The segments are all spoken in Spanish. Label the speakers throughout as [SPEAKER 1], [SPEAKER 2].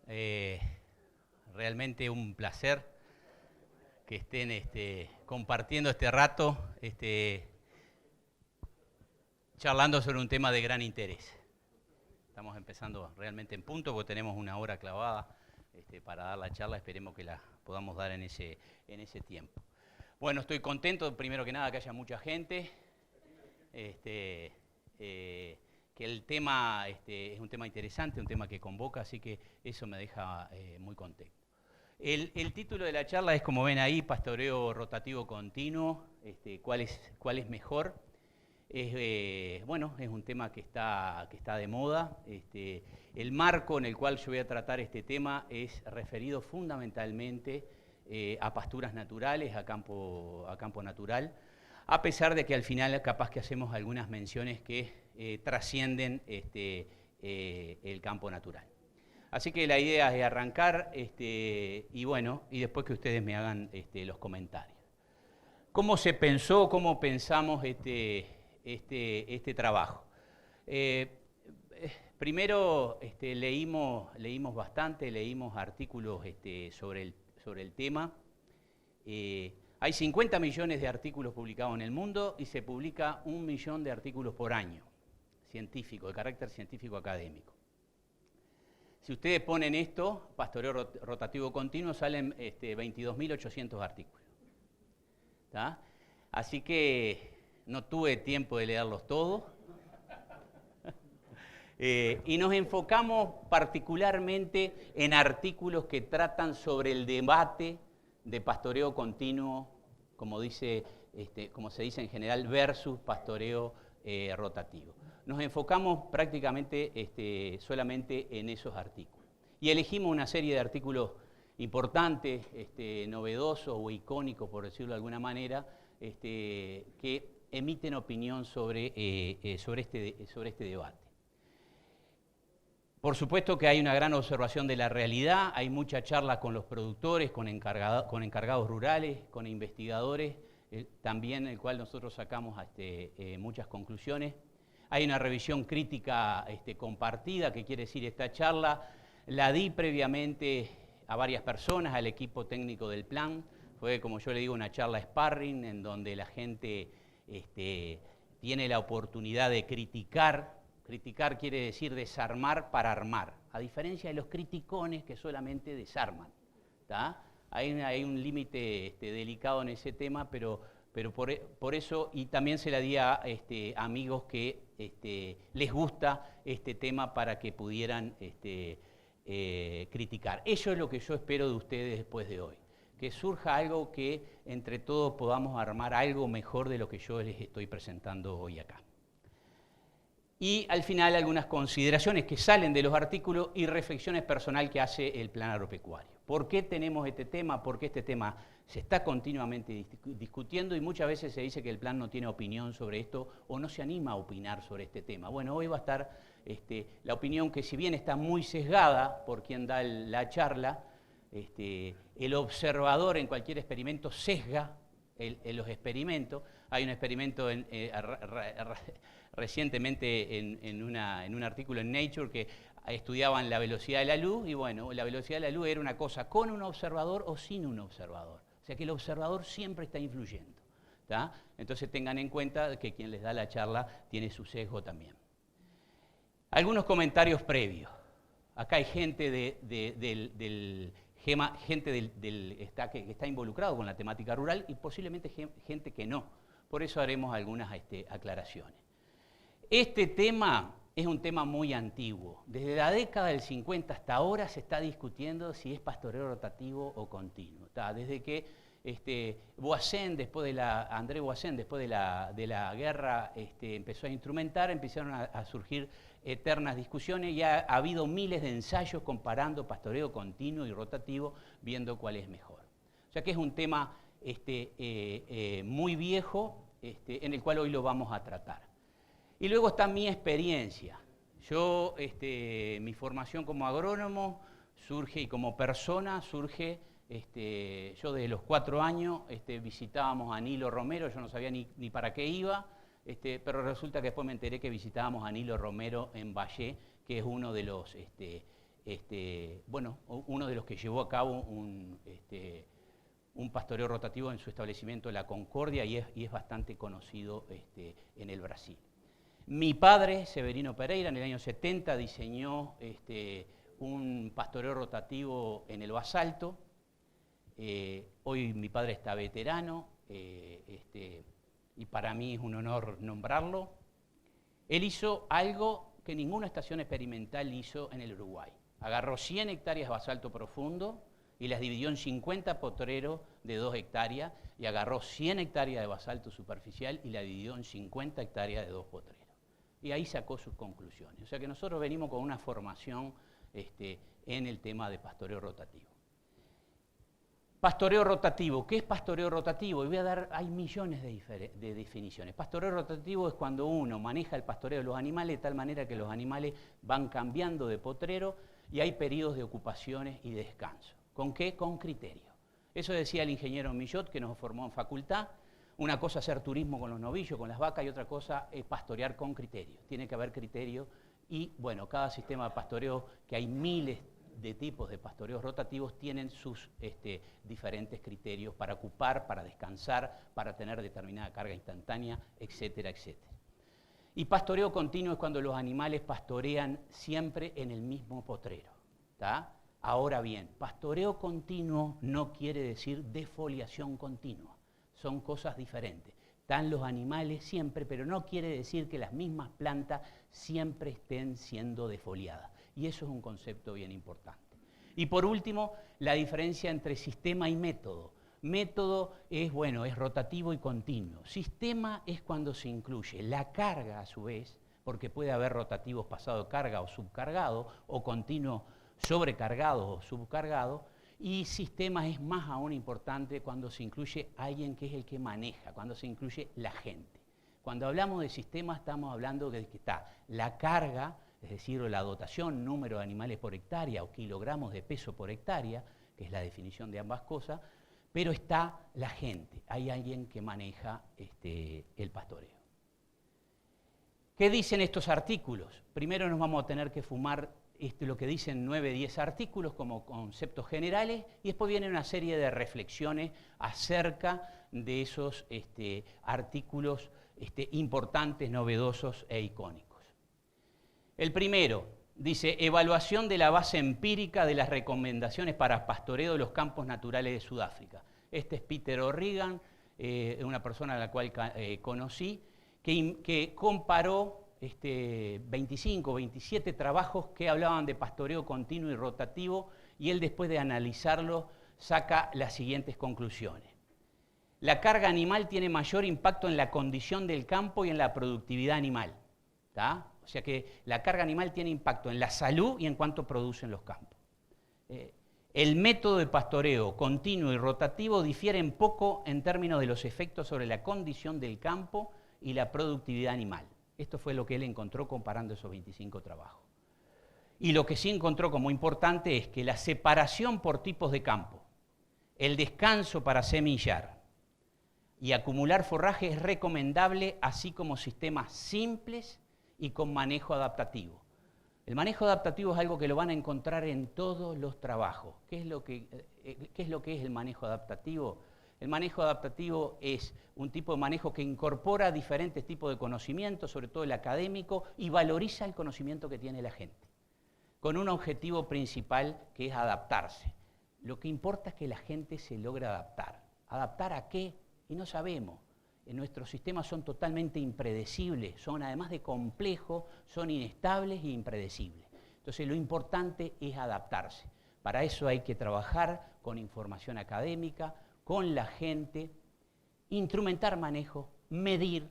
[SPEAKER 1] Eh, Realmente un placer que estén compartiendo este rato, charlando sobre un tema de gran interés. Estamos empezando realmente en punto porque tenemos una hora clavada para dar la charla. Esperemos que la podamos dar en ese tiempo. Bueno, estoy contento, primero que nada, que haya mucha gente. Que el tema es un tema interesante, un tema que convoca, así que eso me deja muy contento. El título de la charla es, como ven ahí, pastoreo rotativo continuo, ¿cuál es mejor? Bueno, es un tema que está de moda. El marco en el cual yo voy a tratar este tema es referido fundamentalmente a pasturas naturales, a campo natural, a pesar de que al final capaz que hacemos algunas menciones que trascienden el campo natural. Así que la idea es arrancar y bueno, y después que ustedes me hagan los comentarios. ¿Cómo se pensó, cómo pensamos este trabajo? Primero leímos bastante, leímos artículos sobre el tema. Hay 50 millones de artículos publicados en el mundo y se publica 1 millón de artículos por año, científico, de carácter científico académico. Si ustedes ponen esto, pastoreo rotativo continuo, salen 22.800 artículos. ¿Tá? Así que no tuve tiempo de leerlos todos. Y nos enfocamos particularmente en artículos que tratan sobre el debate de pastoreo continuo, como se dice en general, versus pastoreo rotativo. Nos enfocamos prácticamente solamente en esos artículos. Y elegimos una serie de artículos importantes, novedosos o icónicos, por decirlo de alguna manera, que emiten opinión sobre este debate. Por supuesto que hay una gran observación de la realidad, hay mucha charla con los productores, con encargados rurales, con investigadores, también el cual nosotros sacamos muchas conclusiones. Hay una revisión crítica compartida, que quiere decir esta charla la di previamente a varias personas, al equipo técnico del plan. Fue, como yo le digo, una charla sparring en donde la gente tiene la oportunidad de criticar. Criticar quiere decir desarmar para armar, a diferencia de los criticones que solamente desarman. ¿Tá? Hay un límite delicado en ese tema, pero por eso, y también se la di a amigos que les gusta este tema para que pudieran criticar. Eso es lo que yo espero de ustedes después de hoy, que surja algo que entre todos podamos armar algo mejor de lo que yo les estoy presentando hoy acá. Y al final algunas consideraciones que salen de los artículos y reflexiones personales que hace el plan agropecuario. ¿Por qué tenemos este tema? Porque este tema se está continuamente discutiendo y muchas veces se dice que el plan no tiene opinión sobre esto o no se anima a opinar sobre este tema. Bueno, hoy va a estar la opinión que, si bien está muy sesgada por quien da la charla, el observador en cualquier experimento sesga los experimentos. Hay un experimento recientemente en un artículo en Nature que estudiaban la velocidad de la luz y bueno, la velocidad de la luz era una cosa con un observador o sin un observador. O sea que el observador siempre está influyendo. ¿Tá? Entonces tengan en cuenta que quien les da la charla tiene su sesgo también. Algunos comentarios previos. Acá hay gente que está involucrado con la temática rural y posiblemente gente que no. Por eso haremos algunas aclaraciones. Este tema es un tema muy antiguo. Desde la década del 50 hasta ahora se está discutiendo si es pastoreo rotativo o continuo. ¿Tá? Desde que André Voisin, después de la guerra, empezó a instrumentar, empezaron a surgir eternas discusiones y ha habido miles de ensayos comparando pastoreo continuo y rotativo, viendo cuál es mejor. O sea que es un tema muy viejo, en el cual hoy lo vamos a tratar. Y luego está mi experiencia. Yo, mi formación como agrónomo surge, y como persona surge, yo desde los 4 años visitábamos a Nilo Romero, yo no sabía ni para qué iba, pero resulta que después me enteré que visitábamos a Nilo Romero en Vallé, que es uno de los bueno, uno de los que llevó a cabo un pastoreo rotativo en su establecimiento La Concordia y es bastante conocido en el Brasil. Mi padre, Severino Pereira, en el año 70 diseñó un pastoreo rotativo en el basalto. Hoy mi padre está veterano y para mí es un honor nombrarlo. Él hizo algo que ninguna estación experimental hizo en el Uruguay. Agarró 100 hectáreas de basalto profundo y las dividió en 50 potreros de 2 hectáreas y agarró 100 hectáreas de basalto superficial y la dividió en 50 hectáreas de 2 potreros. Y ahí sacó sus conclusiones. O sea que nosotros venimos con una formación en el tema de pastoreo rotativo. Pastoreo rotativo. ¿Qué es pastoreo rotativo? Y hay millones de definiciones. Pastoreo rotativo es cuando uno maneja el pastoreo de los animales de tal manera que los animales van cambiando de potrero y hay periodos de ocupaciones y descanso. ¿Con qué? Con criterio. Eso decía el ingeniero Millot, que nos formó en facultad. Una cosa es hacer turismo con los novillos, con las vacas, y otra cosa es pastorear con criterio. Tiene que haber criterio y, bueno, cada sistema de pastoreo, que hay miles de tipos de pastoreos rotativos, tienen sus diferentes criterios para ocupar, para descansar, para tener determinada carga instantánea, etcétera, etcétera. Y pastoreo continuo es cuando los animales pastorean siempre en el mismo potrero, ¿tá? Ahora bien, pastoreo continuo no quiere decir defoliación continua. Son cosas diferentes. Están los animales siempre, pero no quiere decir que las mismas plantas siempre estén siendo defoliadas. Y eso es un concepto bien importante. Y por último, la diferencia entre sistema y método. Método es, bueno, es rotativo y continuo. Sistema es cuando se incluye la carga a su vez, porque puede haber rotativos pasado de carga o subcargado, o continuo sobrecargados o subcargados. Y sistemas es más aún importante cuando se incluye alguien que es el que maneja, cuando se incluye la gente. Cuando hablamos de sistema estamos hablando de que está la carga, es decir, la dotación, número de animales por hectárea o kilogramos de peso por hectárea, que es la definición de ambas cosas, pero está la gente, hay alguien que maneja el pastoreo. ¿Qué dicen estos artículos? Primero nos vamos a tener que fumar lo que dicen 9, 10 artículos como conceptos generales y después viene una serie de reflexiones acerca de esos artículos importantes, novedosos e icónicos. El primero dice, evaluación de la base empírica de las recomendaciones para pastoreo de los campos naturales de Sudáfrica. Este es Peter O'Regan, una persona a la cual conocí, que comparó 25, 27 trabajos que hablaban de pastoreo continuo y rotativo y él después de analizarlo saca las siguientes conclusiones. La carga animal tiene mayor impacto en la condición del campo y en la productividad animal. ¿Tá? O sea que la carga animal tiene impacto en la salud y en cuánto producen los campos. El método de pastoreo continuo y rotativo difieren poco en términos de los efectos sobre la condición del campo y la productividad animal. Esto fue lo que él encontró comparando esos 25 trabajos. Y lo que sí encontró como importante es que la separación por tipos de campo, el descanso para semillar y acumular forraje es recomendable, así como sistemas simples y con manejo adaptativo. El manejo adaptativo es algo que lo van a encontrar en todos los trabajos. ¿Qué es lo que es el manejo adaptativo? El manejo adaptativo es un tipo de manejo que incorpora diferentes tipos de conocimiento, sobre todo el académico, y valoriza el conocimiento que tiene la gente, con un objetivo principal que es adaptarse. Lo que importa es que la gente se logre adaptar. ¿Adaptar a qué? Y no sabemos. Nuestros sistemas son totalmente impredecibles, son además de complejos, son inestables e impredecibles. Entonces lo importante es adaptarse. Para eso hay que trabajar con información académica, con la gente, instrumentar manejo, medir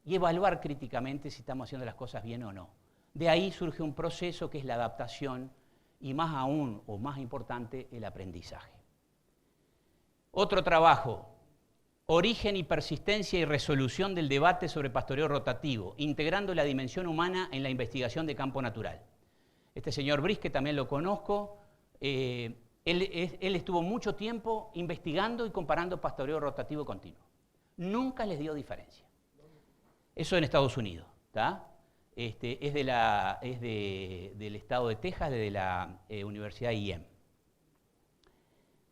[SPEAKER 1] y evaluar críticamente si estamos haciendo las cosas bien o no. De ahí surge un proceso que es la adaptación y más aún, o más importante, el aprendizaje. Otro trabajo, origen y persistencia y resolución del debate sobre pastoreo rotativo, integrando la dimensión humana en la investigación de campo natural. Este señor Brice, que también lo conozco, él estuvo mucho tiempo investigando y comparando pastoreo rotativo continuo. Nunca les dio diferencia. Eso en Estados Unidos, ¿tá? del estado de Texas, de la Universidad IEM.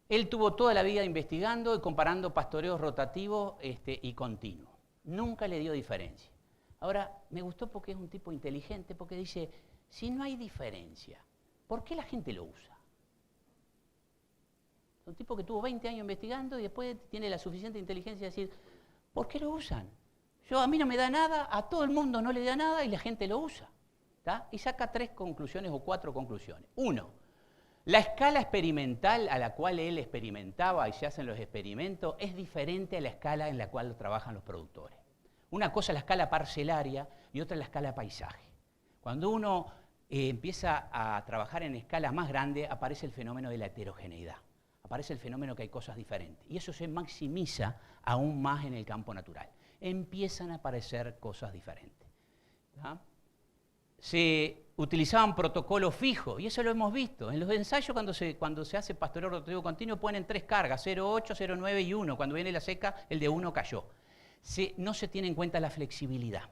[SPEAKER 1] Él tuvo toda la vida investigando y comparando pastoreos rotativos y continuos. Nunca le dio diferencia. Ahora, me gustó porque es un tipo inteligente, porque dice, si no hay diferencia, ¿por qué la gente lo usa? Es un tipo que tuvo 20 años investigando y después tiene la suficiente inteligencia de decir, ¿por qué lo usan? A mí no me da nada, a todo el mundo no le da nada y la gente lo usa. ¿Tá? Y saca 3 conclusiones o 4 conclusiones. 1, la escala experimental a la cual él experimentaba y se hacen los experimentos es diferente a la escala en la cual trabajan los productores. Una cosa es la escala parcelaria y otra es la escala paisaje. Cuando uno empieza a trabajar en escalas más grandes, aparece el fenómeno de la heterogeneidad. Aparece el fenómeno que hay cosas diferentes. Y eso se maximiza aún más en el campo natural. Empiezan a aparecer cosas diferentes. ¿Ah? Se utilizaban protocolos fijos, y eso lo hemos visto. En los ensayos, cuando se hace pastoreo rotativo continuo, ponen 3 cargas, 0,8, 0,9 y 1. Cuando viene la seca, el de 1 cayó. No se tiene en cuenta la flexibilidad.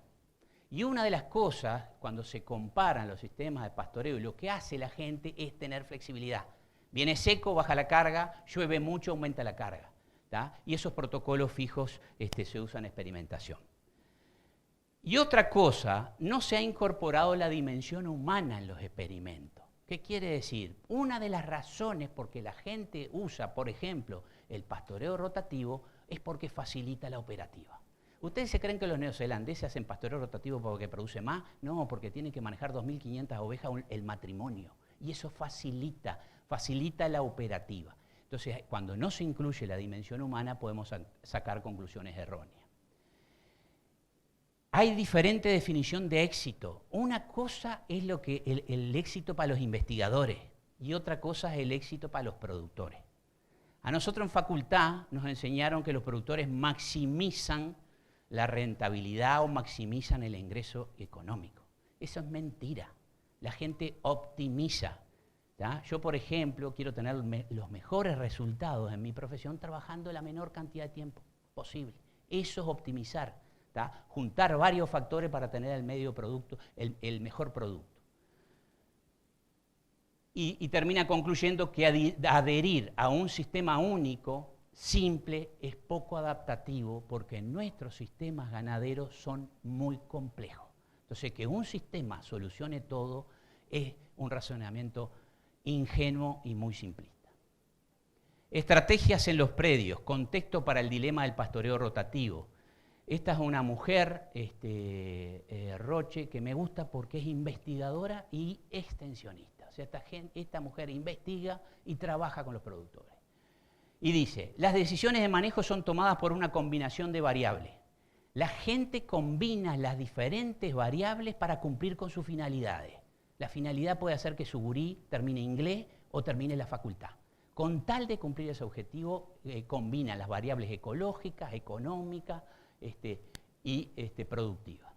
[SPEAKER 1] Y una de las cosas, cuando se comparan los sistemas de pastoreo, lo que hace la gente es tener flexibilidad. Viene seco, baja la carga, llueve mucho, aumenta la carga. ¿Tá? Y esos protocolos fijos se usan en experimentación. Y otra cosa, no se ha incorporado la dimensión humana en los experimentos. ¿Qué quiere decir? Una de las razones por que la gente usa, por ejemplo, el pastoreo rotativo es porque facilita la operativa. ¿Ustedes se creen que los neozelandeses hacen pastoreo rotativo porque produce más? No, porque tienen que manejar 2.500 ovejas el matrimonio. Y eso facilita la operativa. Entonces, cuando no se incluye la dimensión humana, podemos sacar conclusiones erróneas. Hay diferente definición de éxito. Una cosa es el éxito para los investigadores y otra cosa es el éxito para los productores. A nosotros en facultad nos enseñaron que los productores maximizan la rentabilidad o maximizan el ingreso económico. Eso es mentira. La gente optimiza. ¿Tá? Yo, por ejemplo, quiero tener los mejores resultados en mi profesión trabajando la menor cantidad de tiempo posible. Eso es optimizar. ¿Tá? Juntar varios factores para tener el mejor producto. Y termina concluyendo que adherir a un sistema único, simple, es poco adaptativo porque nuestros sistemas ganaderos son muy complejos. Entonces, que un sistema solucione todo es un razonamiento ingenuo y muy simplista. Estrategias en los predios, contexto para el dilema del pastoreo rotativo. Esta es una mujer, Roche, que me gusta porque es investigadora y extensionista. O sea, esta mujer investiga y trabaja con los productores. Y dice, las decisiones de manejo son tomadas por una combinación de variables. La gente combina las diferentes variables para cumplir con sus finalidades. La finalidad puede hacer que su gurí termine inglés o termine la facultad. Con tal de cumplir ese objetivo, combina las variables ecológicas, económicas y productivas.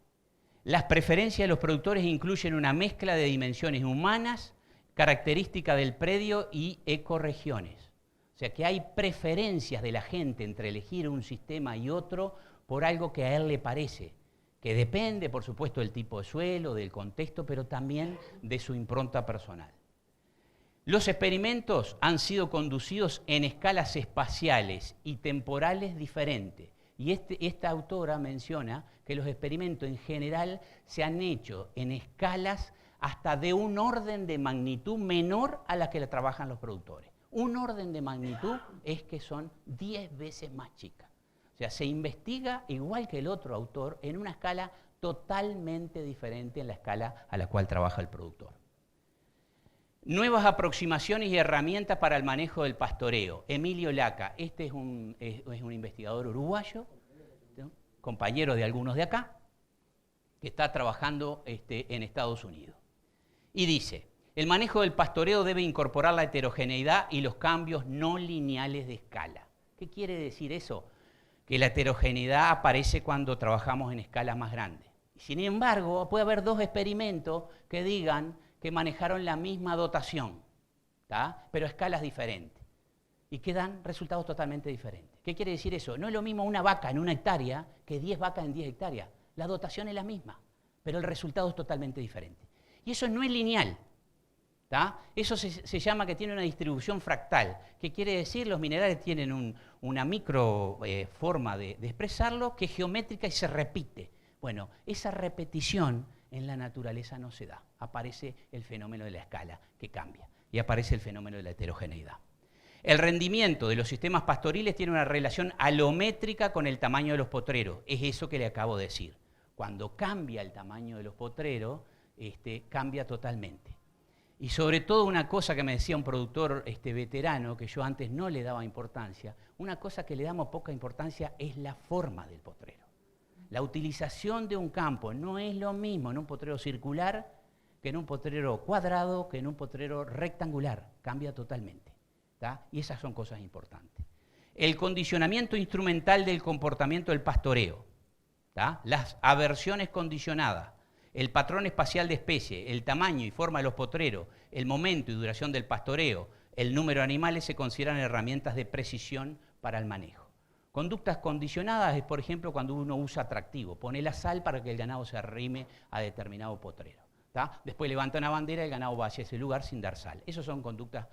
[SPEAKER 1] Las preferencias de los productores incluyen una mezcla de dimensiones humanas, características del predio y ecorregiones. O sea que hay preferencias de la gente entre elegir un sistema y otro por algo que a él le parece, que depende, por supuesto, del tipo de suelo, del contexto, pero también de su impronta personal. Los experimentos han sido conducidos en escalas espaciales y temporales diferentes. Y esta autora menciona que los experimentos en general se han hecho en escalas hasta de un orden de magnitud menor a la que la trabajan los productores. Un orden de magnitud es que son 10 veces más chicas. O sea, se investiga igual que el otro autor en una escala totalmente diferente en la escala a la cual trabaja el productor. Nuevas aproximaciones y herramientas para el manejo del pastoreo. Emilio Laca, este es un investigador uruguayo, ¿no? Compañero de algunos de acá, que está trabajando en Estados Unidos. Y dice, el manejo del pastoreo debe incorporar la heterogeneidad y los cambios no lineales de escala. ¿Qué quiere decir eso? Que la heterogeneidad aparece cuando trabajamos en escalas más grandes. Sin embargo, puede haber 2 experimentos que digan que manejaron la misma dotación, ¿tá? Pero a escalas diferentes, y que dan resultados totalmente diferentes. ¿Qué quiere decir eso? No es lo mismo una vaca en 1 hectárea que 10 vacas en 10 hectáreas. La dotación es la misma, pero el resultado es totalmente diferente. Y eso no es lineal. Eso se llama que tiene una distribución fractal. ¿Qué quiere decir? Los minerales tienen una micro forma de expresarlo que es geométrica y se repite. Bueno, esa repetición en la naturaleza no se da. Aparece el fenómeno de la escala, que cambia, y aparece el fenómeno de la heterogeneidad. El rendimiento de los sistemas pastoriles tiene una relación alométrica con el tamaño de los potreros. Es eso que le acabo de decir. Cuando cambia el tamaño de los potreros, cambia totalmente. Y sobre todo una cosa que me decía un productor veterano, que yo antes no le daba importancia, una cosa que le damos poca importancia es la forma del potrero. La utilización de un campo no es lo mismo en un potrero circular que en un potrero cuadrado, que en un potrero rectangular. Cambia totalmente. Y esas son cosas importantes. El condicionamiento instrumental del comportamiento del pastoreo, las aversiones condicionadas, el patrón espacial de especie, el tamaño y forma de los potreros, el momento y duración del pastoreo, el número de animales se consideran herramientas de precisión para el manejo. Conductas condicionadas es, por ejemplo, cuando uno usa atractivo, pone la sal para que el ganado se arrime a determinado potrero. Después levanta una bandera y el ganado va hacia ese lugar sin dar sal. Esas son conductas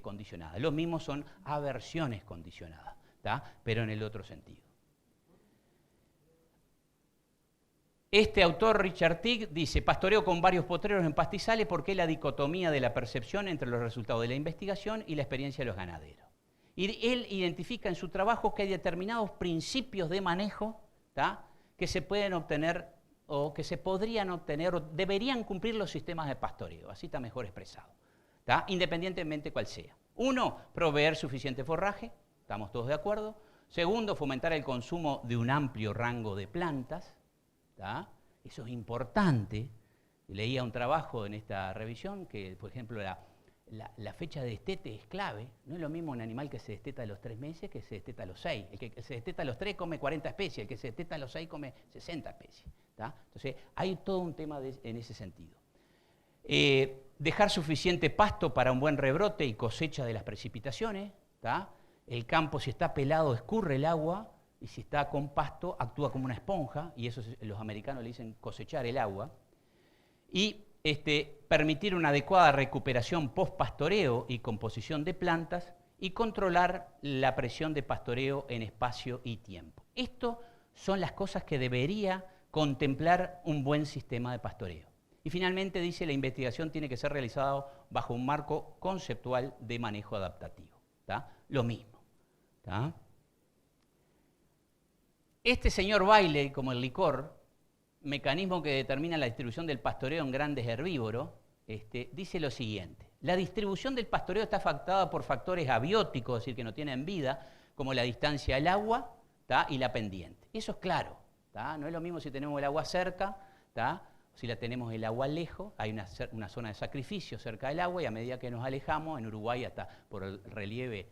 [SPEAKER 1] condicionadas. Los mismos son aversiones condicionadas, pero en el otro sentido. Este autor, Richard Teague, dice, pastoreo con varios potreros en pastizales porque es la dicotomía de la percepción entre los resultados de la investigación y la experiencia de los ganaderos. Y él identifica en su trabajo que hay determinados principios de manejo que se pueden obtener o que se podrían obtener o deberían cumplir los sistemas de pastoreo, así está mejor expresado, independientemente cuál sea. Uno, proveer suficiente forraje, estamos todos de acuerdo. Segundo, fomentar el consumo de un amplio rango de plantas. Eso es importante. Leía un trabajo en esta revisión que, por ejemplo, la fecha de destete es clave. No es lo mismo un animal que se desteta a los 3 meses que se desteta a los 6. El que se desteta a los 3 come 40 especies, el que se desteta a los 6 come 60 especies. Entonces, hay todo un tema en ese sentido. Dejar suficiente pasto para un buen rebrote y cosecha de las precipitaciones. El campo, si está pelado, escurre el agua. Y si está con pasto, actúa como una esponja, y eso los americanos le dicen cosechar el agua. Y permitir una adecuada recuperación post-pastoreo y composición de plantas, y controlar la presión de pastoreo en espacio y tiempo. Estas son las cosas que debería contemplar un buen sistema de pastoreo. Y finalmente dice, la investigación tiene que ser realizada bajo un marco conceptual de manejo adaptativo. Lo mismo. Este señor Bailey, como el licor, mecanismo que determina la distribución del pastoreo en grandes herbívoros, dice lo siguiente. La distribución del pastoreo está afectada por factores abióticos, es decir, que no tienen vida, como la distancia al agua y la pendiente. Eso es claro. No es lo mismo si tenemos el agua cerca, o si la tenemos el agua lejos. Hay una zona de sacrificio cerca del agua y a medida que nos alejamos, en Uruguay hasta por el relieve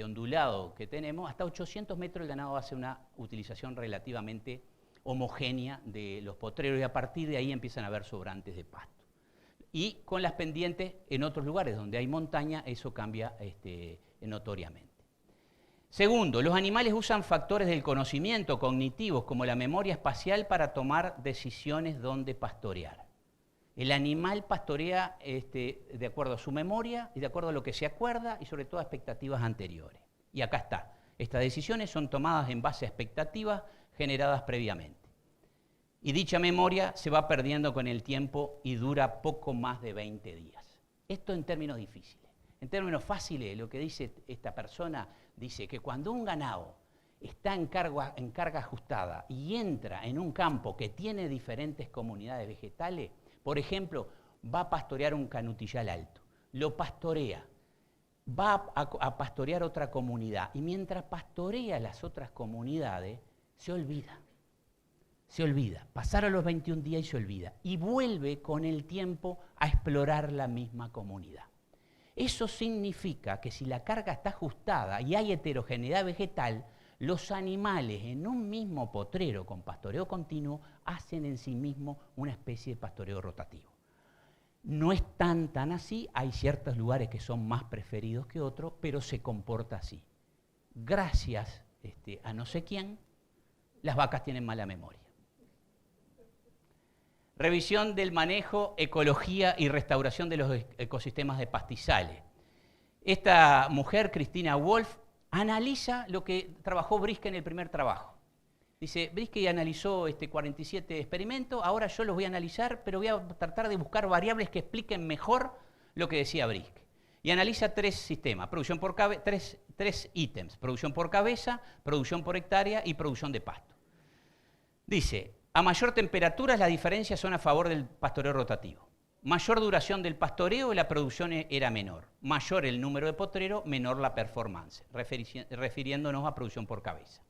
[SPEAKER 1] ondulado que tenemos, hasta 800 metros el ganado hace una utilización relativamente homogénea de los potreros y a partir de ahí empiezan a haber sobrantes de pasto. Y con las pendientes en otros lugares donde hay montaña, eso cambia notoriamente. Segundo, los animales usan factores del conocimiento cognitivos como la memoria espacial para tomar decisiones dónde pastorear. El animal pastorea de acuerdo a su memoria y de acuerdo a lo que se acuerda y sobre todo a expectativas anteriores. Y acá está. Estas decisiones son tomadas en base a expectativas generadas previamente. Y dicha memoria se va perdiendo con el tiempo y dura poco más de 20 días. Esto en términos difíciles. En términos fáciles, lo que dice esta persona, dice que cuando un ganado está en carga ajustada y entra en un campo que tiene diferentes comunidades vegetales, por ejemplo, va a pastorear un canutillal alto, lo pastorea, va a pastorear otra comunidad y mientras pastorea las otras comunidades, se olvida. Pasaron los 21 días y se olvida. Y vuelve con el tiempo a explorar la misma comunidad. Eso significa que si la carga está ajustada y hay heterogeneidad vegetal, los animales en un mismo potrero con pastoreo continuo hacen en sí mismo una especie de pastoreo rotativo. No es tan así, hay ciertos lugares que son más preferidos que otros, pero se comporta así. Gracias a no sé quién, las vacas tienen mala memoria. Revisión del manejo, ecología y restauración de los ecosistemas de pastizales. Esta mujer, Cristina Wolf, analiza lo que trabajó Briske en el primer trabajo. Dice, Briske analizó 47 experimentos, ahora yo los voy a analizar, pero voy a tratar de buscar variables que expliquen mejor lo que decía Briske. Y analiza 3 sistemas, tres ítems, producción por cabeza, producción por hectárea y producción de pasto. Dice, a mayor temperatura las diferencias son a favor del pastoreo rotativo. Mayor duración del pastoreo, la producción era menor. Mayor el número de potreros, menor la performance, refiriéndonos a producción por cabeza.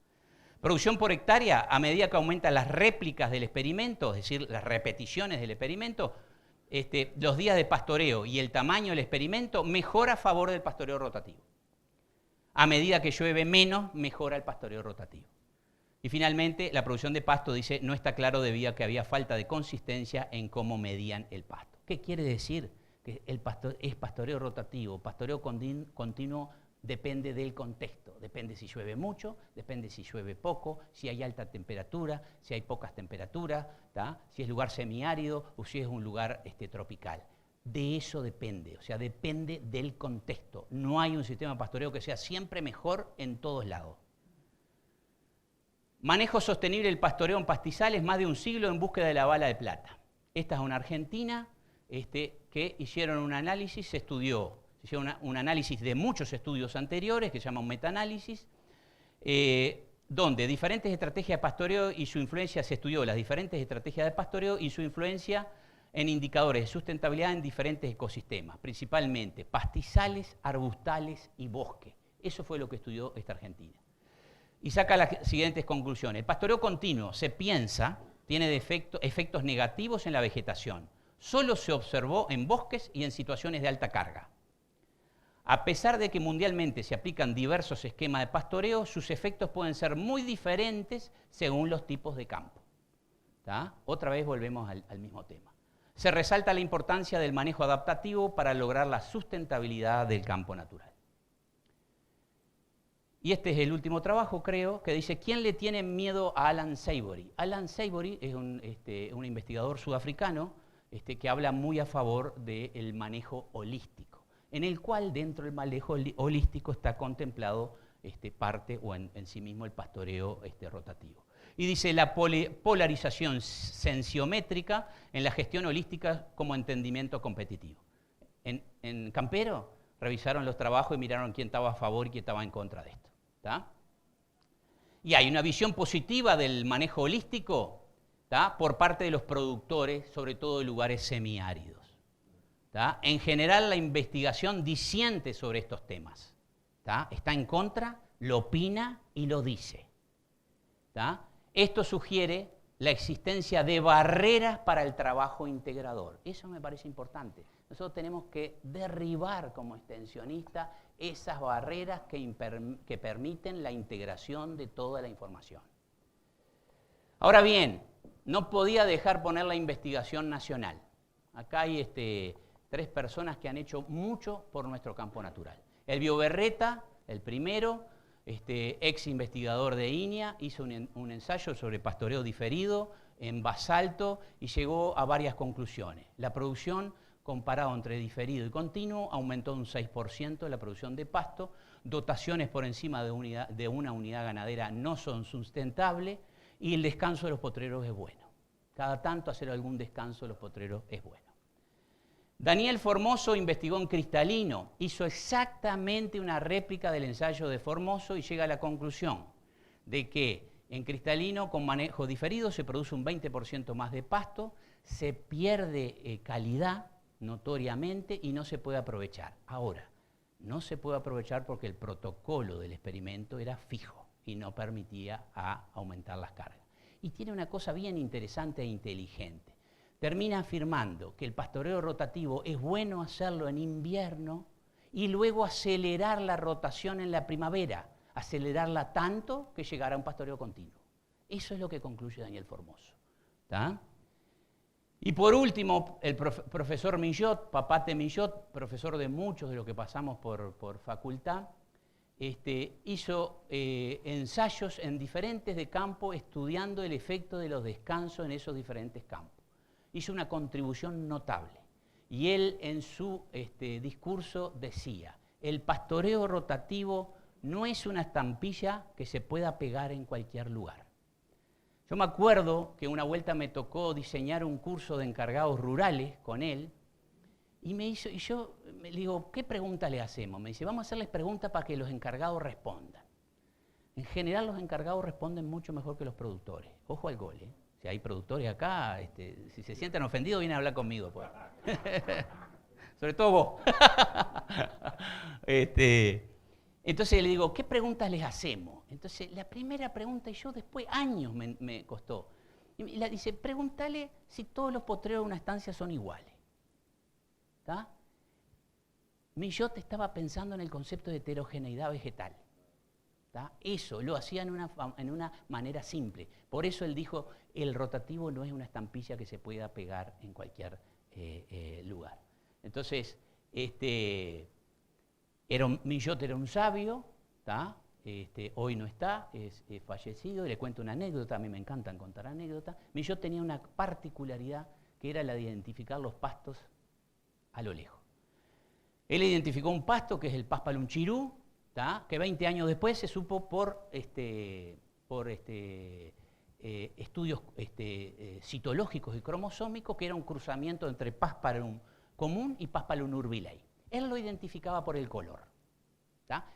[SPEAKER 1] Producción por hectárea, a medida que aumentan las réplicas del experimento, es decir, las repeticiones del experimento, los días de pastoreo y el tamaño del experimento, mejora a favor del pastoreo rotativo. A medida que llueve menos, mejora el pastoreo rotativo. Y finalmente, la producción de pasto, dice, no está claro debido a que había falta de consistencia en cómo medían el pasto. ¿Qué quiere decir? Que es pastoreo rotativo. Pastoreo continuo depende del contexto. Depende si llueve mucho, depende si llueve poco, si hay alta temperatura, si hay pocas temperaturas, si es lugar semiárido o si es un lugar tropical. De eso depende, o sea, depende del contexto. No hay un sistema de pastoreo que sea siempre mejor en todos lados. Manejo sostenible del pastoreo en pastizales, más de un siglo en búsqueda de la bala de plata. Esta es una argentina que hicieron un análisis, se hicieron un análisis de muchos estudios anteriores, que se llama un metaanálisis, donde diferentes estrategias de pastoreo y su influencia, se estudió las diferentes estrategias de pastoreo y su influencia en indicadores de sustentabilidad en diferentes ecosistemas, principalmente pastizales, arbustales y bosque. Eso fue lo que estudió esta argentina. Y saca las siguientes conclusiones. El pastoreo continuo, se piensa, tiene efectos negativos en la vegetación. Solo se observó en bosques y en situaciones de alta carga. A pesar de que mundialmente se aplican diversos esquemas de pastoreo, sus efectos pueden ser muy diferentes según los tipos de campo. Otra vez volvemos al mismo tema. Se resalta la importancia del manejo adaptativo para lograr la sustentabilidad del campo natural. Y este es el último trabajo, creo, que dice, ¿quién le tiene miedo a Alan Savory? Alan Savory es un investigador sudafricano que habla muy a favor del manejo holístico, en el cual dentro del manejo holístico está contemplado parte o en sí mismo el pastoreo rotativo. Y dice, la polarización sensiométrica en la gestión holística como entendimiento competitivo. En Campero revisaron los trabajos y miraron quién estaba a favor y quién estaba en contra de esto. Y hay una visión positiva del manejo holístico por parte de los productores, sobre todo de lugares semiáridos. En general, la investigación disiente sobre estos temas. Está en contra, lo opina y lo dice. Esto sugiere la existencia de barreras para el trabajo integrador. Eso me parece importante. Nosotros tenemos que derribar como extensionistas esas barreras que permiten la integración de toda la información. Ahora bien, no podía dejar poner la investigación nacional. Acá hay 3 personas que han hecho mucho por nuestro campo natural. Elvio Berreta, el primero, ex investigador de INIA, hizo un ensayo sobre pastoreo diferido en basalto y llegó a varias conclusiones. La producción, comparado entre diferido y continuo, aumentó un 6% la producción de pasto, dotaciones por encima de una unidad ganadera no son sustentables y el descanso de los potreros es bueno. Cada tanto hacer algún descanso de los potreros es bueno. Daniel Formoso investigó en cristalino, hizo exactamente una réplica del ensayo de Formoso y llega a la conclusión de que en cristalino con manejo diferido se produce un 20% más de pasto, se pierde calidad notoriamente y no se puede aprovechar. Ahora, no se puede aprovechar porque el protocolo del experimento era fijo y no permitía aumentar las cargas. Y tiene una cosa bien interesante e inteligente. Termina afirmando que el pastoreo rotativo es bueno hacerlo en invierno y luego acelerar la rotación en la primavera, acelerarla tanto que llegará a un pastoreo continuo. Eso es lo que concluye Daniel Formoso. Y por último, el profesor Millot, Papate Millot, profesor de muchos de los que pasamos por facultad, hizo ensayos en diferentes de campo estudiando el efecto de los descansos en esos diferentes campos. hizo una contribución notable. Y él en su discurso decía, el pastoreo rotativo no es una estampilla que se pueda pegar en cualquier lugar. Yo me acuerdo que una vuelta me tocó diseñar un curso de encargados rurales con él, y yo le digo, ¿qué pregunta le hacemos? Me dice, vamos a hacerles preguntas para que los encargados respondan. En general los encargados responden mucho mejor que los productores. Ojo al gol, ¿eh? Si hay productores acá, si se sienten ofendidos, vienen a hablar conmigo, pues. Sobre todo vos. Entonces le digo, ¿qué preguntas les hacemos? Entonces la primera pregunta, y yo después, años me costó, y la dice, pregúntale si todos los potreros de una estancia son iguales. ¿Está? Millot estaba pensando en el concepto de heterogeneidad vegetal. ¿Tá? Eso lo hacía en una manera simple. Por eso él dijo, el rotativo no es una estampilla que se pueda pegar en cualquier lugar. Entonces, Millot era un sabio, ¿tá? Hoy no está, es fallecido, y le cuento una anécdota, a mí me encantan contar anécdotas. Millot tenía una particularidad que era la de identificar los pastos a lo lejos. Él identificó un pasto que es el Paspalum chirú, que 20 años después se supo por estudios citológicos y cromosómicos que era un cruzamiento entre Paspalum común y Paspalum urbilei. Él lo identificaba por el color.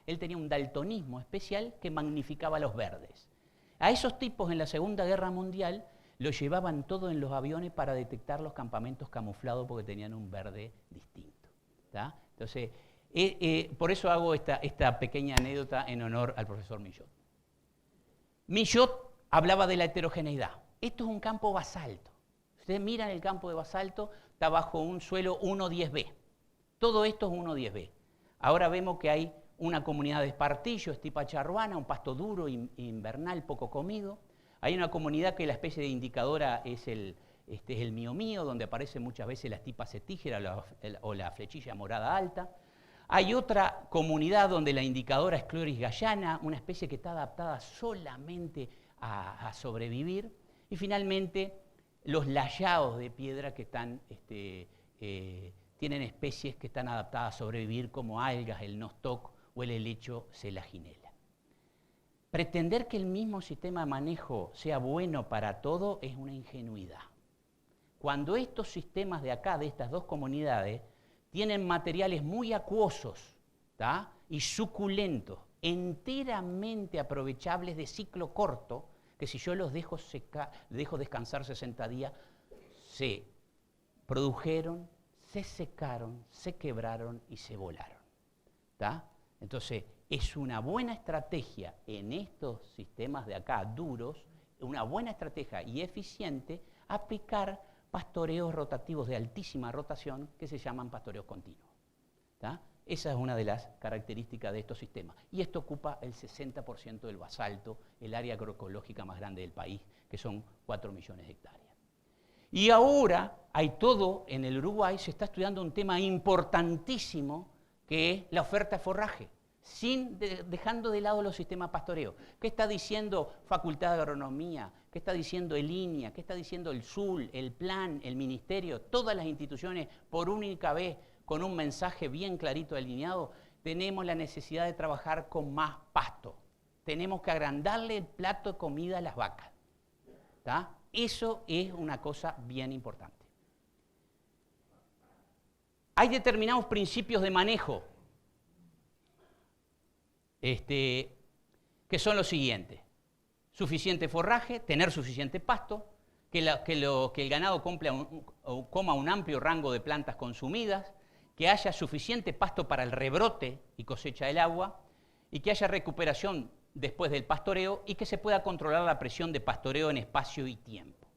[SPEAKER 1] Él tenía un daltonismo especial que magnificaba los verdes. A esos tipos en la Segunda Guerra Mundial los llevaban todo en los aviones para detectar los campamentos camuflados porque tenían un verde distinto. Entonces, por eso hago esta pequeña anécdota en honor al profesor Millot. Millot hablaba de la heterogeneidad. Esto es un campo basalto. Ustedes miran el campo de basalto, está bajo un suelo 1,10B. Todo esto es 1,10B. Ahora vemos que hay una comunidad de espartillo, estipa charruana, un pasto duro, invernal, poco comido. Hay una comunidad que la especie de indicadora es el mío, donde aparece muchas veces la estipa cetígera o la flechilla morada alta. Hay otra comunidad donde la indicadora es Cloris gallana, una especie que está adaptada solamente a sobrevivir. Y finalmente, los layados de piedra que están, tienen especies que están adaptadas a sobrevivir, como algas, el nostoc o el helecho selaginella. Pretender que el mismo sistema de manejo sea bueno para todo es una ingenuidad. Cuando estos sistemas de acá, de estas dos comunidades, tienen materiales muy acuosos, ¿tá? Y suculentos, enteramente aprovechables de ciclo corto, que si yo los dejo descansar 60 días, se produjeron, se secaron, se quebraron y se volaron. ¿Tá? Entonces, es una buena estrategia en estos sistemas de acá duros, una buena estrategia y eficiente, aplicar pastoreos rotativos de altísima rotación que se llaman pastoreos continuos. ¿Tá? Esa es una de las características de estos sistemas. Y esto ocupa el 60% del basalto, el área agroecológica más grande del país, que son 4 millones de hectáreas. Y ahora hay todo, en el Uruguay se está estudiando un tema importantísimo que es la oferta de forraje, dejando de lado los sistemas pastoreos. ¿Qué está diciendo Facultad de Agronomía? ¿Qué está diciendo el INIA? ¿Qué está diciendo el SUL, el Plan, el Ministerio? Todas las instituciones, por única vez, con un mensaje bien clarito delineado, tenemos la necesidad de trabajar con más pasto. Tenemos que agrandarle el plato de comida a las vacas. ¿Tá? Eso es una cosa bien importante. Hay determinados principios de manejo que son los siguientes. Suficiente forraje, tener suficiente pasto, que el ganado coma un amplio rango de plantas consumidas, que haya suficiente pasto para el rebrote y cosecha del agua, y que haya recuperación después del pastoreo y que se pueda controlar la presión de pastoreo en espacio y tiempo.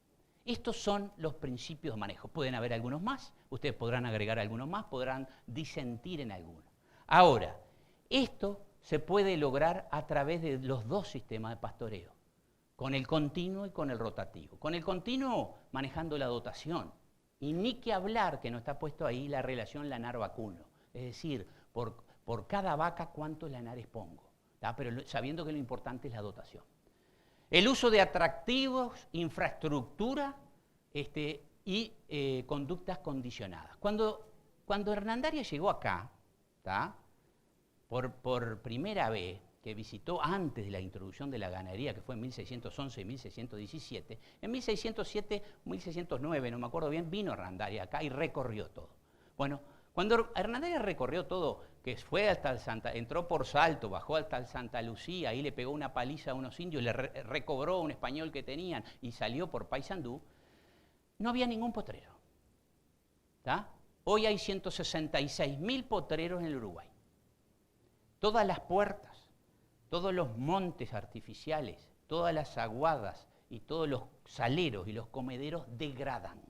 [SPEAKER 1] Estos son los principios de manejo. Pueden haber algunos más, ustedes podrán agregar algunos más, podrán disentir en algunos. Ahora, esto se puede lograr a través de los dos sistemas de pastoreo, con el continuo y con el rotativo. Con el continuo, manejando la dotación. Y ni que hablar, que no está puesto ahí, la relación lanar-vacuno. Es decir, por cada vaca, ¿cuántos lanares pongo? ¿Tá? Pero sabiendo que lo importante es la dotación. El uso de atractivos, infraestructura, y conductas condicionadas. Cuando Hernandaria llegó acá, por primera vez, que visitó antes de la introducción de la ganadería, que fue en 1611 y 1617, en 1607, 1609, no me acuerdo bien, vino Hernandaria acá y recorrió todo. Bueno, cuando Hernandaria recorrió todo, que fue hasta entró por Salto, bajó hasta el Santa Lucía, ahí le pegó una paliza a unos indios, le recobró un español que tenían y salió por Paysandú, no había ningún potrero. Hoy hay 166.000 potreros en el Uruguay. Todas las puertas, todos los montes artificiales, todas las aguadas y todos los saleros y los comederos degradan.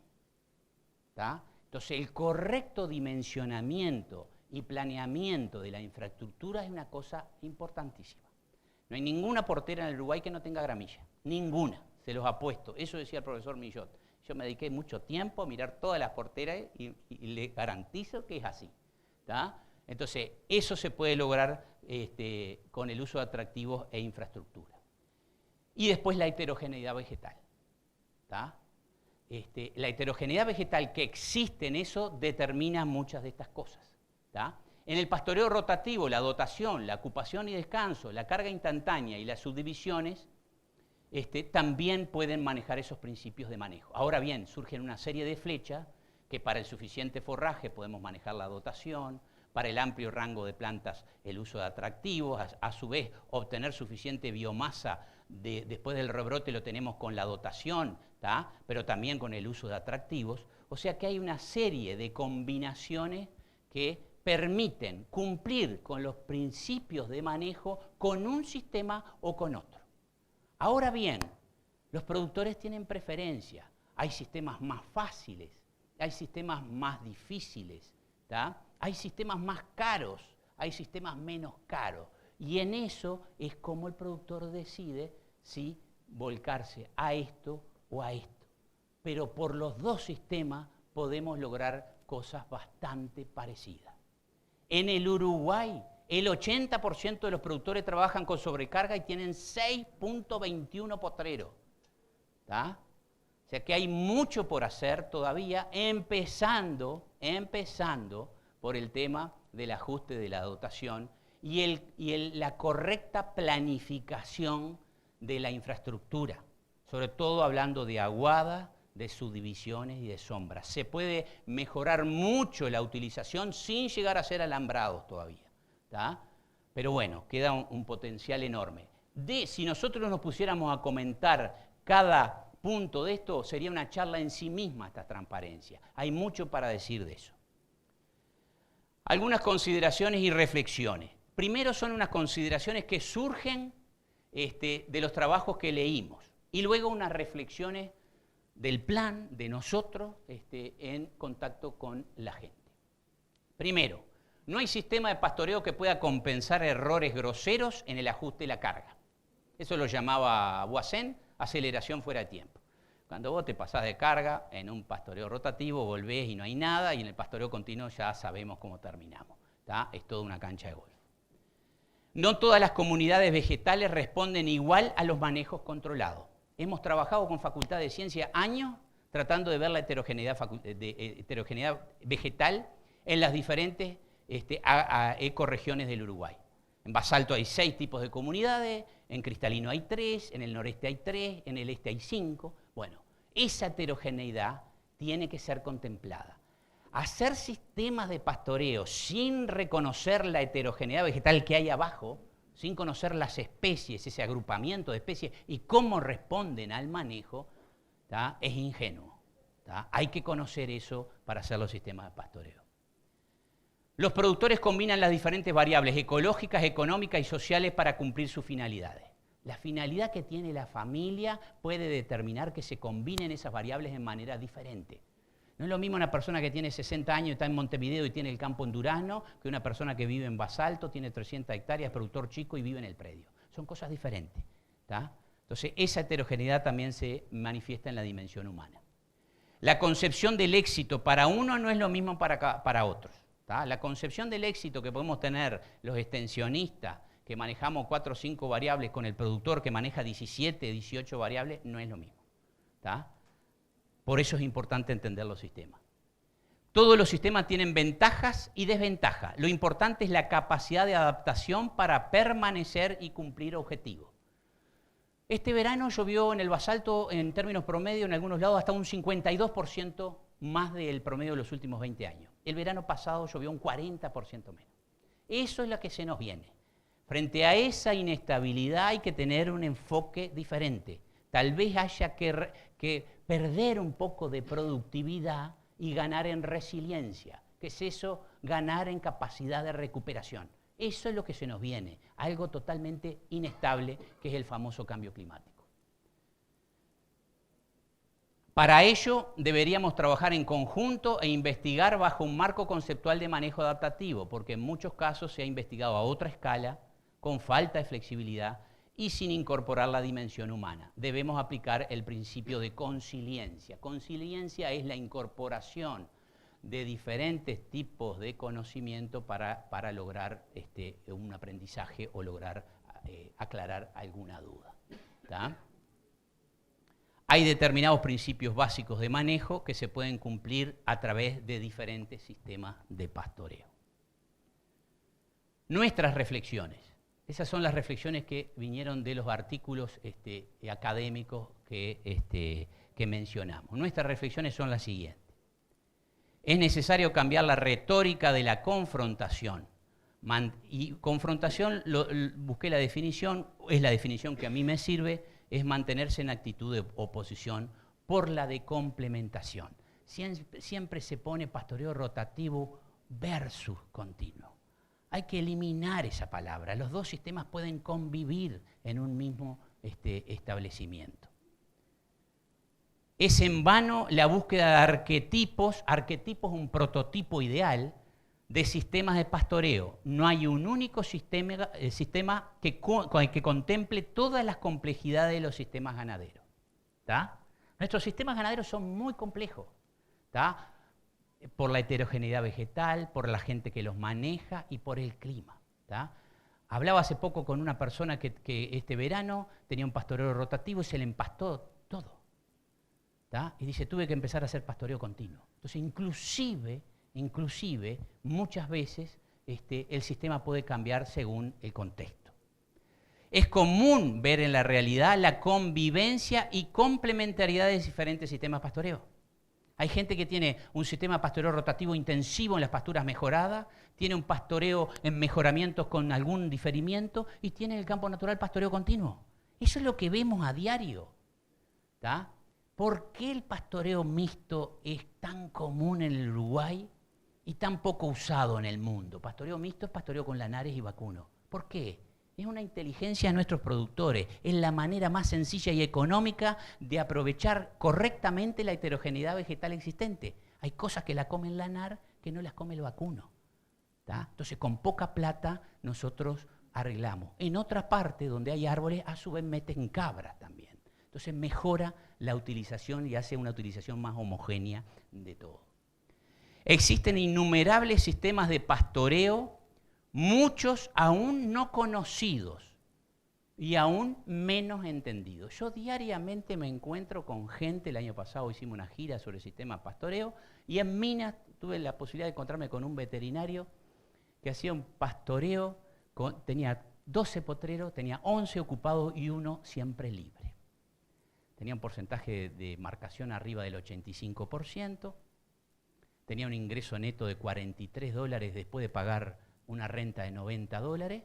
[SPEAKER 1] Entonces, el correcto dimensionamiento y planeamiento de la infraestructura es una cosa importantísima. No hay ninguna portera en el Uruguay que no tenga gramilla. Ninguna, se los apuesto. Eso decía el profesor Millot. Yo me dediqué mucho tiempo a mirar todas las porteras y le garantizo que es así. Entonces, eso se puede lograr con el uso de atractivos e infraestructura. Y después la heterogeneidad vegetal. La heterogeneidad vegetal que existe en eso determina muchas de estas cosas. En el pastoreo rotativo, la dotación, la ocupación y descanso, la carga instantánea y las subdivisiones también pueden manejar esos principios de manejo. Ahora bien, surgen una serie de flechas que para el suficiente forraje podemos manejar la dotación, para el amplio rango de plantas el uso de atractivos, a su vez obtener suficiente biomasa después del rebrote lo tenemos con la dotación, pero también con el uso de atractivos. O sea que hay una serie de combinaciones que permiten cumplir con los principios de manejo con un sistema o con otro. Ahora bien, los productores tienen preferencia. Hay sistemas más fáciles, hay sistemas más difíciles, hay sistemas más caros, hay sistemas menos caros. Y en eso es como el productor decide si volcarse a esto o a esto. Pero por los dos sistemas podemos lograr cosas bastante parecidas. En el Uruguay, el 80% de los productores trabajan con sobrecarga y tienen 6.21 potreros. O sea que hay mucho por hacer todavía, empezando por el tema del ajuste de la dotación y la correcta planificación de la infraestructura, sobre todo hablando de aguada, de subdivisiones y de sombras. Se puede mejorar mucho la utilización sin llegar a ser alambrados todavía. Pero bueno, queda un potencial enorme. Si nosotros nos pusiéramos a comentar cada punto de esto, sería una charla en sí misma esta transparencia. Hay mucho para decir de eso. Algunas consideraciones y reflexiones. Primero son unas consideraciones que surgen de los trabajos que leímos y luego unas reflexiones del plan de nosotros en contacto con la gente. Primero, no hay sistema de pastoreo que pueda compensar errores groseros en el ajuste de la carga. Eso lo llamaba Boissin aceleración fuera de tiempo. Cuando vos te pasás de carga en un pastoreo rotativo, volvés y no hay nada, y en el pastoreo continuo ya sabemos cómo terminamos. Es toda una cancha de golf. No todas las comunidades vegetales responden igual a los manejos controlados. Hemos trabajado con Facultad de Ciencia años tratando de ver la heterogeneidad vegetal en las diferentes ecorregiones del Uruguay. En basalto hay 6 tipos de comunidades, en cristalino hay 3, en el noreste hay 3, en el este hay 5. Bueno, esa heterogeneidad tiene que ser contemplada. Hacer sistemas de pastoreo sin reconocer la heterogeneidad vegetal que hay abajo, sin conocer las especies, ese agrupamiento de especies y cómo responden al manejo, es ingenuo. Hay que conocer eso para hacer los sistemas de pastoreo. Los productores combinan las diferentes variables ecológicas, económicas y sociales para cumplir sus finalidades. La finalidad que tiene la familia puede determinar que se combinen esas variables en manera diferente. No es lo mismo una persona que tiene 60 años y está en Montevideo y tiene el campo en Durazno que una persona que vive en Basalto, tiene 300 hectáreas, productor chico y vive en el predio. Son cosas diferentes. Entonces, esa heterogeneidad también se manifiesta en la dimensión humana. La concepción del éxito para uno no es lo mismo para otros. La concepción del éxito que podemos tener los extensionistas, que manejamos 4 o 5 variables, con el productor que maneja 17, 18 variables, no es lo mismo. Por eso es importante entender los sistemas. Todos los sistemas tienen ventajas y desventajas. Lo importante es la capacidad de adaptación para permanecer y cumplir objetivos. Este verano llovió en el basalto, en términos promedio, en algunos lados, hasta un 52% más del promedio de los últimos 20 años. El verano pasado llovió un 40% menos. Eso es lo que se nos viene. Frente a esa inestabilidad hay que tener un enfoque diferente. Tal vez haya que perder un poco de productividad y ganar en resiliencia. ¿Qué es eso? Ganar en capacidad de recuperación. Eso es lo que se nos viene, algo totalmente inestable, que es el famoso cambio climático. Para ello, deberíamos trabajar en conjunto e investigar bajo un marco conceptual de manejo adaptativo, porque en muchos casos se ha investigado a otra escala, con falta de flexibilidad y sin incorporar la dimensión humana. Debemos aplicar el principio de consiliencia. Consiliencia es la incorporación de diferentes tipos de conocimiento para lograr un aprendizaje o lograr aclarar alguna duda. ¿Tá? Hay determinados principios básicos de manejo que se pueden cumplir a través de diferentes sistemas de pastoreo. Nuestras reflexiones. Esas son las reflexiones que vinieron de los artículos académicos que mencionamos. Nuestras reflexiones son las siguientes. Es necesario cambiar la retórica de la confrontación. Y confrontación, busqué la definición, es la definición que a mí me sirve, es mantenerse en actitud de oposición por la de complementación. Siempre se pone pastoreo rotativo versus continuo. Hay que eliminar esa palabra. Los dos sistemas pueden convivir en un mismo establecimiento. Es en vano la búsqueda de arquetipos. Arquetipos es un prototipo ideal de sistemas de pastoreo. No hay un único sistema que contemple todas las complejidades de los sistemas ganaderos. ¿Tá? Nuestros sistemas ganaderos son muy complejos. ¿Tá? Por la heterogeneidad vegetal, por la gente que los maneja y por el clima. ¿Tá? Hablaba hace poco con una persona que este verano tenía un pastoreo rotativo y se le empastó todo. ¿Tá? Y dice, tuve que empezar a hacer pastoreo continuo. Entonces, inclusive muchas veces el sistema puede cambiar según el contexto. Es común ver en la realidad la convivencia y complementariedad de diferentes sistemas de pastoreo. Hay gente que tiene un sistema de pastoreo rotativo intensivo en las pasturas mejoradas, tiene un pastoreo en mejoramientos con algún diferimiento y tiene en el campo natural pastoreo continuo. Eso es lo que vemos a diario. ¿Tá? ¿Por qué el pastoreo mixto es tan común en el Uruguay y tan poco usado en el mundo? Pastoreo mixto es pastoreo con lanares y vacuno. ¿Por qué? Es una inteligencia de nuestros productores. Es la manera más sencilla y económica de aprovechar correctamente la heterogeneidad vegetal existente. Hay cosas que la come el lanar que no las come el vacuno. ¿Tá? Entonces, con poca plata nosotros arreglamos. En otra parte donde hay árboles, a su vez meten cabras también. Entonces mejora la utilización y hace una utilización más homogénea de todo. Existen innumerables sistemas de pastoreo, muchos aún no conocidos y aún menos entendidos. Yo diariamente me encuentro con gente, el año pasado hicimos una gira sobre el sistema de pastoreo y en Minas tuve la posibilidad de encontrarme con un veterinario que hacía un pastoreo, tenía 12 potreros, tenía 11 ocupados y uno siempre libre. Tenía un porcentaje de marcación arriba del 85%, tenía un ingreso neto de $43 después de pagar una renta de $90.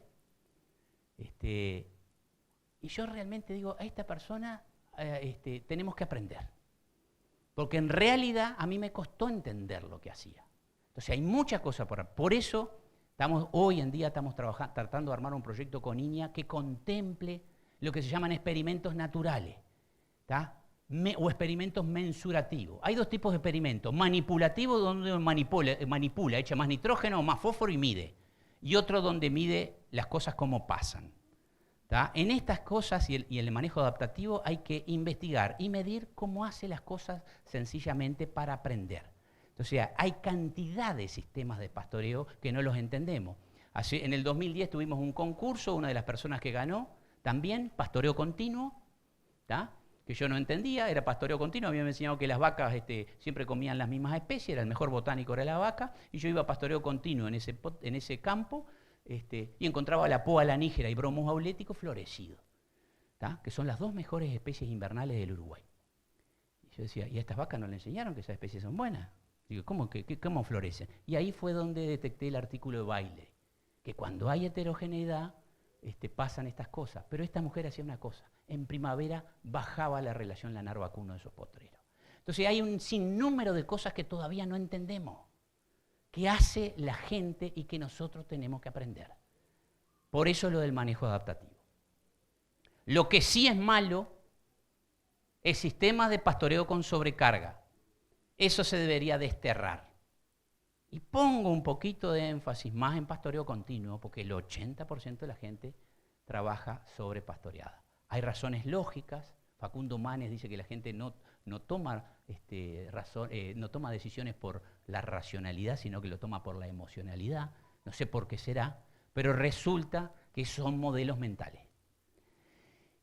[SPEAKER 1] Y yo realmente digo, a esta persona tenemos que aprender. Porque en realidad a mí me costó entender lo que hacía. Entonces hay muchas cosas por eso hoy en día estamos tratando de armar un proyecto con INIA que contemple lo que se llaman experimentos naturales. ¿Tá? O experimentos mensurativos. Hay dos tipos de experimentos. Manipulativo, donde manipula, echa más nitrógeno o más fósforo y mide. Y otro donde mide las cosas como pasan. ¿Tá? En estas cosas y el manejo adaptativo hay que investigar y medir cómo hace las cosas sencillamente para aprender. Entonces, hay cantidad de sistemas de pastoreo que no los entendemos. En el 2010 tuvimos un concurso, una de las personas que ganó, también pastoreo continuo, ¿tá? que yo no entendía, era pastoreo continuo, había enseñado que las vacas siempre comían las mismas especies, era el mejor botánico era la vaca, y yo iba a pastoreo continuo en ese campo, y encontraba la poa lanígera y Bromus aulético florecido, que son las dos mejores especies invernales del Uruguay. Y yo decía, ¿y a estas vacas no le enseñaron que esas especies son buenas? Digo, ¿cómo florecen? Y ahí fue donde detecté el artículo de Bailey, que cuando hay heterogeneidad pasan estas cosas. Pero esta mujer hacía una cosa, en primavera bajaba la relación lanar-vacuno de esos potreros. Entonces hay un sinnúmero de cosas que todavía no entendemos, que hace la gente y que nosotros tenemos que aprender. Por eso lo del manejo adaptativo. Lo que sí es malo es sistemas de pastoreo con sobrecarga. Eso se debería desterrar. Y pongo un poquito de énfasis más en pastoreo continuo, porque el 80% de la gente trabaja sobrepastoreada. Hay razones lógicas. Facundo Manes dice que la gente no toma decisiones por la racionalidad, sino que lo toma por la emocionalidad. No sé por qué será, pero resulta que son modelos mentales.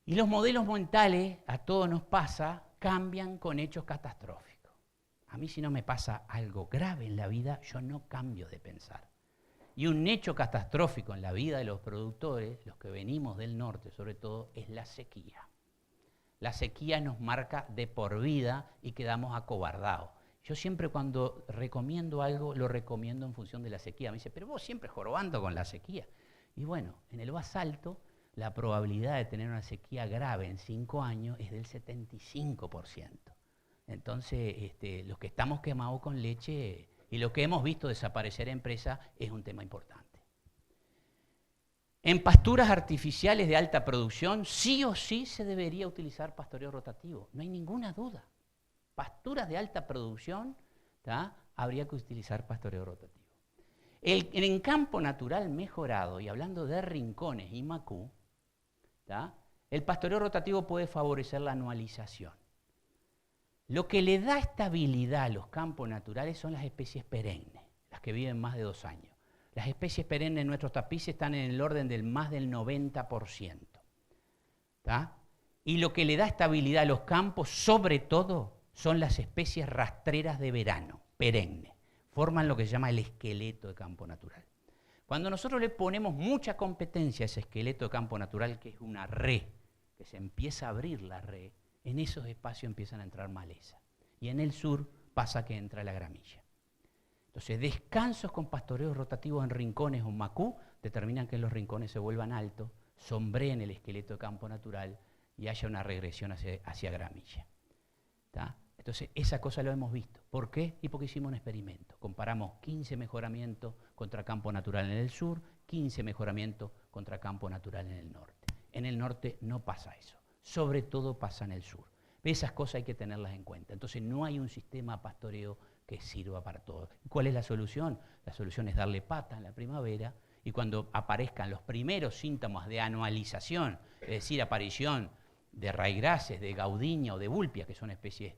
[SPEAKER 1] Y los modelos mentales, a todos nos pasa, cambian con hechos catastróficos. A mí si no me pasa algo grave en la vida, yo no cambio de pensar. Y un hecho catastrófico en la vida de los productores, los que venimos del norte sobre todo, es la sequía. La sequía nos marca de por vida y quedamos acobardados. Yo siempre cuando recomiendo algo, lo recomiendo en función de la sequía. Me dice, pero vos siempre jorobando con la sequía. Y bueno, en el basalto, la probabilidad de tener una sequía grave en 5 años es del 75%. Entonces, los que estamos quemados con leche y lo que hemos visto desaparecer empresas es un tema importante. En pasturas artificiales de alta producción, sí o sí se debería utilizar pastoreo rotativo, no hay ninguna duda. Pasturas de alta producción, habría que utilizar pastoreo rotativo. En campo natural mejorado, y hablando de rincones y macú, el pastoreo rotativo puede favorecer la anualización. Lo que le da estabilidad a los campos naturales son las especies perennes, las que viven más de 2 años. Las especies perennes en nuestros tapices están en el orden del más del 90%. Y lo que le da estabilidad a los campos, sobre todo, son las especies rastreras de verano, perennes. Forman lo que se llama el esqueleto de campo natural. Cuando nosotros le ponemos mucha competencia a ese esqueleto de campo natural, que es una red, que se empieza a abrir la red, en esos espacios empiezan a entrar maleza. Y en el sur pasa que entra la gramilla. Entonces, descansos con pastoreos rotativos en rincones o macú determinan que los rincones se vuelvan altos, sombreen el esqueleto de campo natural y haya una regresión hacia gramilla. Entonces, esa cosa lo hemos visto. ¿Por qué? Y porque hicimos un experimento. Comparamos 15 mejoramientos contra campo natural en el sur, 15 mejoramientos contra campo natural en el norte. En el norte no pasa eso. Sobre todo pasa en el sur. Esas cosas hay que tenerlas en cuenta. Entonces no hay un sistema pastoreo que sirva para todo. ¿Cuál es la solución? La solución es darle pata en la primavera y cuando aparezcan los primeros síntomas de anualización, es decir, aparición de raigraces, de gaudiña o de vulpia, que son especies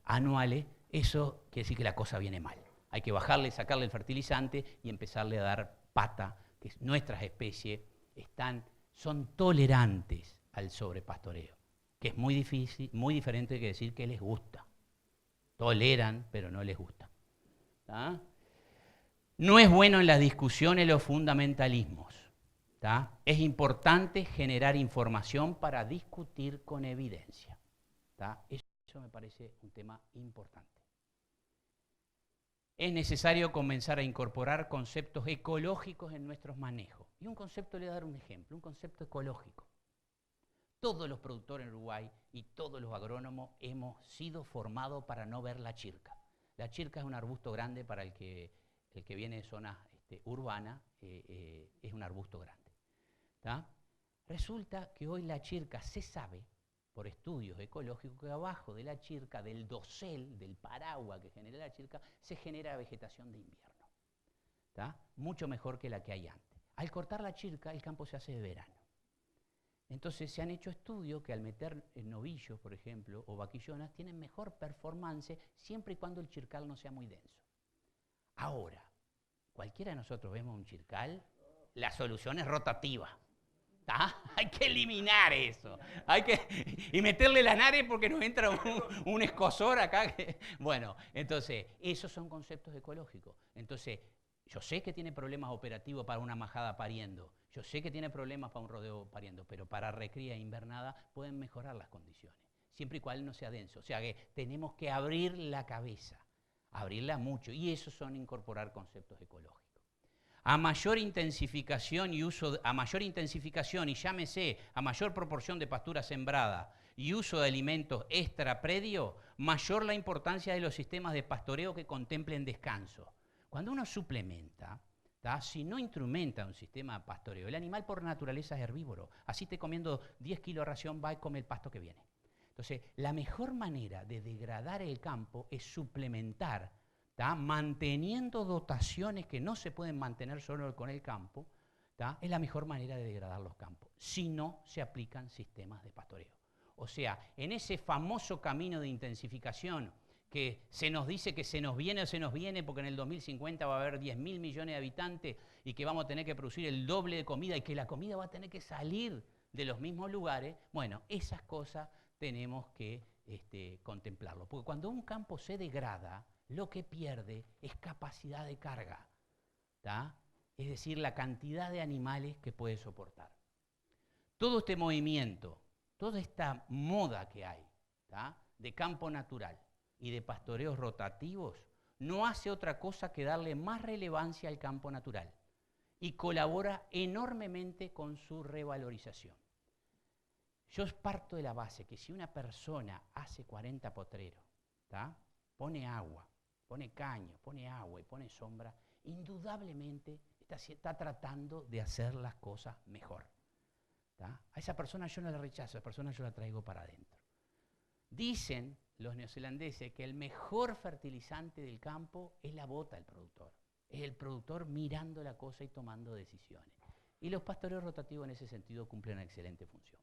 [SPEAKER 1] anuales, eso quiere decir que la cosa viene mal. Hay que bajarle, sacarle el fertilizante y empezarle a dar pata, que nuestras especies son tolerantes al sobrepastoreo, que es muy difícil, muy diferente que decir que les gusta. Toleran, pero no les gusta. No es bueno en las discusiones los fundamentalismos. Es importante generar información para discutir con evidencia. Eso me parece un tema importante. Es necesario comenzar a incorporar conceptos ecológicos en nuestros manejos. Y un concepto, le voy a dar un ejemplo, un concepto ecológico. Todos los productores en Uruguay y todos los agrónomos hemos sido formados para no ver la chirca. La chirca es un arbusto grande para el que viene de zonas urbanas, es un arbusto grande. Resulta que hoy la chirca se sabe, por estudios ecológicos, que abajo de la chirca, del dosel, del paraguas que genera la chirca, se genera vegetación de invierno. Mucho mejor que la que hay antes. Al cortar la chirca, el campo se hace de verano. Entonces se han hecho estudios que al meter novillos, por ejemplo, o vaquillonas, tienen mejor performance siempre y cuando el chircal no sea muy denso. Ahora, cualquiera de nosotros vemos un chircal, la solución es rotativa. Hay que eliminar eso. Y meterle la nare porque nos entra un escozor acá. Bueno, entonces, esos son conceptos ecológicos. Entonces, yo sé que tiene problemas operativos para una majada pariendo, yo sé que tiene problemas para un rodeo pariendo, pero para recría e invernada pueden mejorar las condiciones, siempre y cuando no sea denso. O sea que tenemos que abrir la cabeza, abrirla mucho, y eso son incorporar conceptos ecológicos. A mayor intensificación y llámese a mayor proporción de pastura sembrada y uso de alimentos extra predio, mayor la importancia de los sistemas de pastoreo que contemplen descanso. Cuando uno suplementa, si no instrumenta un sistema de pastoreo, el animal por naturaleza es herbívoro. Así esté comiendo 10 kilos de ración, va y come el pasto que viene. Entonces, la mejor manera de degradar el campo es suplementar, manteniendo dotaciones que no se pueden mantener solo con el campo, es la mejor manera de degradar los campos, si no se aplican sistemas de pastoreo. O sea, en ese famoso camino de intensificación que se nos dice que se nos viene porque en el 2050 va a haber 10.000 millones de habitantes y que vamos a tener que producir el doble de comida y que la comida va a tener que salir de los mismos lugares, bueno, esas cosas tenemos que contemplarlo. Porque cuando un campo se degrada, lo que pierde es capacidad de carga, es decir, la cantidad de animales que puede soportar. Todo este movimiento, toda esta moda que hay de campo natural y de pastoreos rotativos, no hace otra cosa que darle más relevancia al campo natural y colabora enormemente con su revalorización. Yo parto de la base que si una persona hace 40 potreros, pone agua, pone caño, pone agua y pone sombra, indudablemente está tratando de hacer las cosas mejor. A esa persona yo no la rechazo, a esa persona yo la traigo para adentro. Dicen los neozelandeses que el mejor fertilizante del campo es la bota del productor. Es el productor mirando la cosa y tomando decisiones. Y los pastoreos rotativos en ese sentido cumplen una excelente función.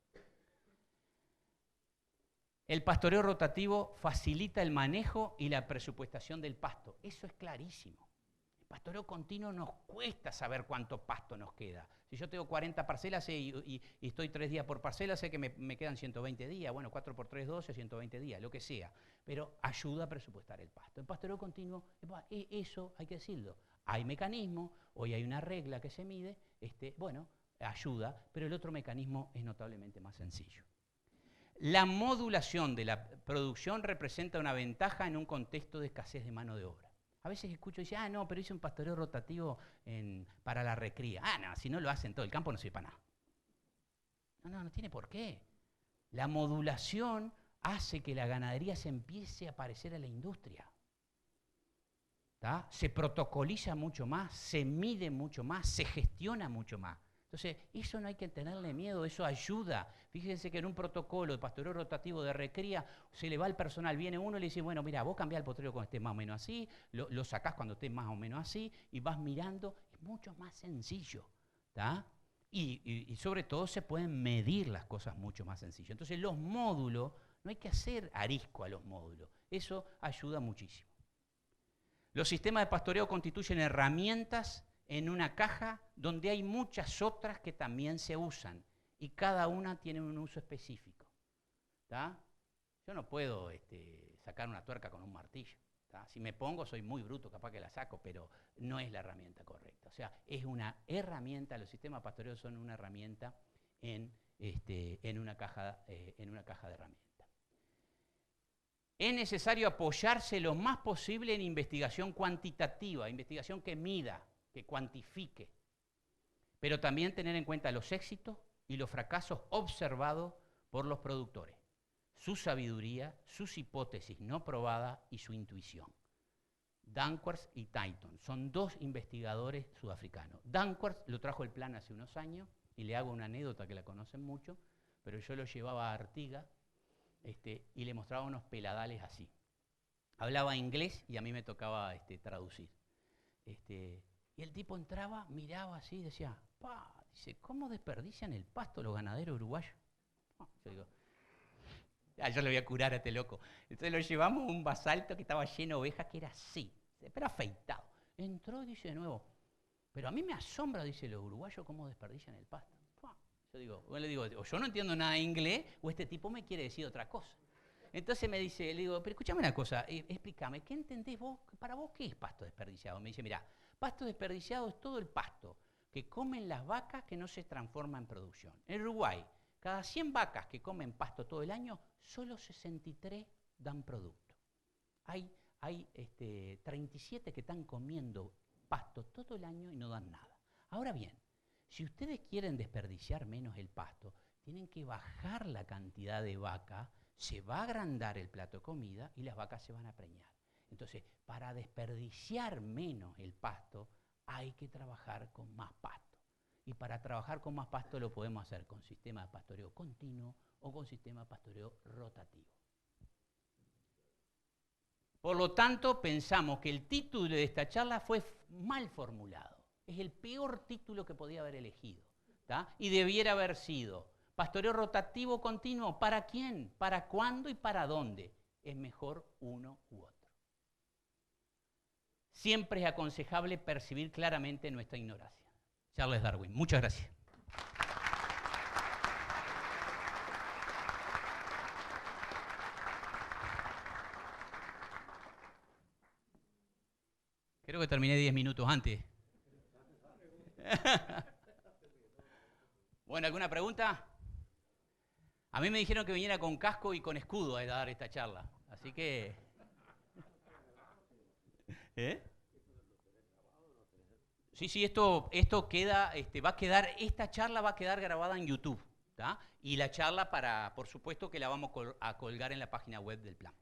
[SPEAKER 1] El pastoreo rotativo facilita el manejo y la presupuestación del pasto. Eso es clarísimo. El pastoreo continuo nos cuesta saber cuánto pasto nos queda. Si yo tengo 40 parcelas y estoy 3 días por parcela, sé que me quedan 120 días. Bueno, 4 por 3, 12, 120 días, lo que sea. Pero ayuda a presupuestar el pasto. El pastoreo continuo, eso hay que decirlo. Hay mecanismos, hoy hay una regla que se mide, ayuda, pero el otro mecanismo es notablemente más sencillo. La modulación de la producción representa una ventaja en un contexto de escasez de mano de obra. A veces escucho y dice, no, pero hice un pastoreo rotativo para la recría. No, si no lo hacen todo el campo no sirve para nada. No tiene por qué. La modulación hace que la ganadería se empiece a parecer a la industria. Se protocoliza mucho más, se mide mucho más, se gestiona mucho más. Entonces, eso no hay que tenerle miedo, eso ayuda. Fíjense que en un protocolo de pastoreo rotativo de recría, se le va al personal, viene uno y le dice, bueno, mira, vos cambiás el potrero cuando esté más o menos así, lo sacás cuando esté más o menos así, y vas mirando, es mucho más sencillo. Y sobre todo se pueden medir las cosas mucho más sencillo. Entonces, los módulos, no hay que hacer arisco a los módulos, eso ayuda muchísimo. Los sistemas de pastoreo constituyen herramientas en una caja donde hay muchas otras que también se usan y cada una tiene un uso específico. Yo no puedo sacar una tuerca con un martillo. Si me pongo soy muy bruto, capaz que la saco, pero no es la herramienta correcta. O sea, es una herramienta, los sistemas pastoreos son una herramienta en una caja de herramientas. Es necesario apoyarse lo más posible en investigación cuantitativa, investigación que mida, que cuantifique, pero también tener en cuenta los éxitos y los fracasos observados por los productores, su sabiduría, sus hipótesis no probadas y su intuición. Danckwerts y Tyson son dos investigadores sudafricanos. Danckwerts lo trajo el plan hace unos años, y le hago una anécdota que la conocen mucho, pero yo lo llevaba a Artigas y le mostraba unos peladales así. Hablaba inglés y a mí me tocaba traducir. Y el tipo entraba, miraba así y decía, dice, ¿cómo desperdician el pasto los ganaderos uruguayos? Yo digo, yo le voy a curar a este loco. Entonces lo llevamos a un basalto que estaba lleno de ovejas, que era así, pero afeitado. Entró y dice de nuevo, pero a mí me asombra, dice, los uruguayos cómo desperdician el pasto. le digo, o yo no entiendo nada de inglés, o este tipo me quiere decir otra cosa. Entonces me dice, le digo, pero escúchame una cosa, explícame, ¿qué entendés vos? Para vos, ¿qué es pasto desperdiciado? Me dice, mira, pasto desperdiciado es todo el pasto que comen las vacas que no se transforma en producción. En Uruguay, cada 100 vacas que comen pasto todo el año, solo 63 dan producto. Hay 37 que están comiendo pasto todo el año y no dan nada. Ahora bien, si ustedes quieren desperdiciar menos el pasto, tienen que bajar la cantidad de vaca, se va a agrandar el plato de comida y las vacas se van a preñar. Entonces, para desperdiciar menos el pasto, hay que trabajar con más pasto. Y para trabajar con más pasto lo podemos hacer con sistema de pastoreo continuo o con sistema de pastoreo rotativo. Por lo tanto, pensamos que el título de esta charla fue mal formulado. Es el peor título que podía haber elegido, ¿tá? Y debiera haber sido pastoreo rotativo continuo. ¿Para quién? ¿Para cuándo y para dónde? Es mejor uno u otro. Siempre es aconsejable percibir claramente nuestra ignorancia. Charles Darwin. Muchas gracias. Creo que terminé 10 minutos antes. Bueno, ¿alguna pregunta? A mí me dijeron que viniera con casco y con escudo a dar esta charla. Así que... Sí, esto queda, va a quedar, esta charla va a quedar grabada en YouTube, ¿tá? Y la charla por supuesto que la vamos a colgar en la página web del plan.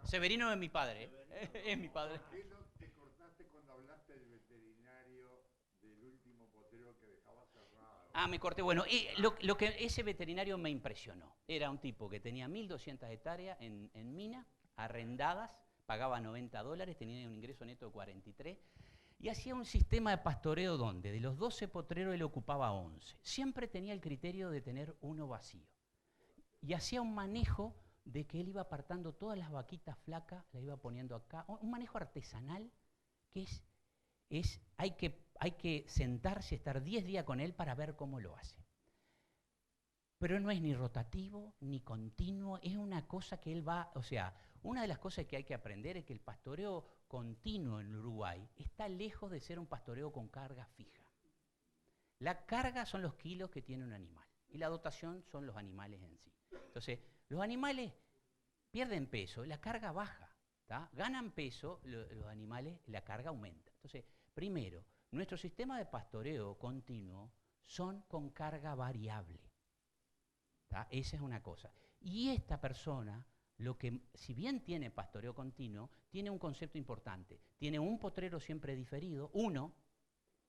[SPEAKER 1] Severino es mi padre, es mi padre.
[SPEAKER 2] ¿Por qué no te cortaste cuando hablaste del veterinario del último potrero que dejaba cerrado?
[SPEAKER 1] Me corté. Bueno, lo que ese veterinario me impresionó. Era un tipo que tenía 1.200 hectáreas en Mina, arrendadas, pagaba $90, tenía un ingreso neto de 43, y hacía un sistema de pastoreo donde de los 12 potreros él ocupaba 11. Siempre tenía el criterio de tener uno vacío. Y hacía un manejo de que él iba apartando todas las vaquitas flacas, las iba poniendo acá, un manejo artesanal que hay que sentarse, estar 10 días con él para ver cómo lo hace. Pero no es ni rotativo, ni continuo, es una cosa que él va, o sea, una de las cosas que hay que aprender es que el pastoreo continuo en Uruguay está lejos de ser un pastoreo con carga fija. La carga son los kilos que tiene un animal y la dotación son los animales en sí. Entonces, los animales pierden peso, la carga baja, ¿tá? Ganan peso los animales, la carga aumenta. Entonces, primero, nuestro sistema de pastoreo continuo son con carga variable, ¿tá? Esa es una cosa. Y esta persona, si bien tiene pastoreo continuo, tiene un concepto importante. Tiene un potrero siempre diferido,